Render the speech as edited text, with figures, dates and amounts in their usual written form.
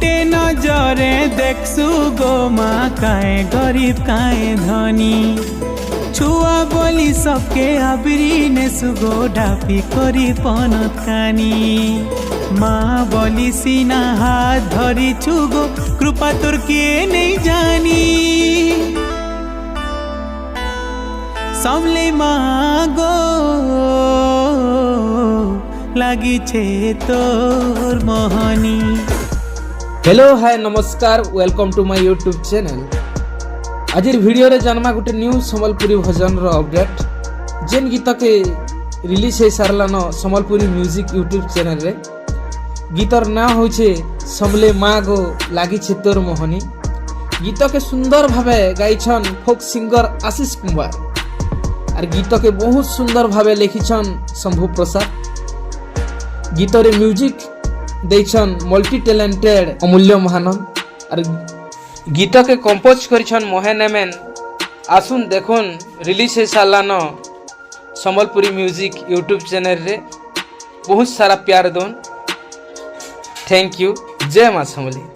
गुटे नजरे देखसु गो माँ काए गरीब काए धनी छुआ बोली सबके आबरी ने सुगो ढापी करी पनत कानी माँ बोली सीना हाथ धरी छुगो कृपा तोर किए नहीं जानी सबले मागो लगी छे तोर मोहनी। हेलो हाय नमस्कार welcome to my YouTube channel. आज वीडियो रे जानमा गुटे न्यू संबलपुरी भजन रो अपडेट जेन गीत के रिलीज हो सारलान संबलपुरी म्यूजिक यूट्यूब चैनल रे। गीतर ना होछे सबले मागो लागी छे तोर मोहनी। गीत के सुंदर भावे गाइछन फोक सिंगर आशीष कुमार और गीत के बहुत सुंदर भावे लिखिछन शंभू प्रसाद। गीत रे म्यूजिक देछन मल्टी टैलेंटेड अमूल्य महानंद और गीत के कंपोज करिछन मोहन एमएन। आसुन देखुन रिलीज हो सारलान संबलपुरी म्यूजिक यूट्यूब चैनल रे। बहुत सारा प्यार दोन। Thank you. जय मां समली।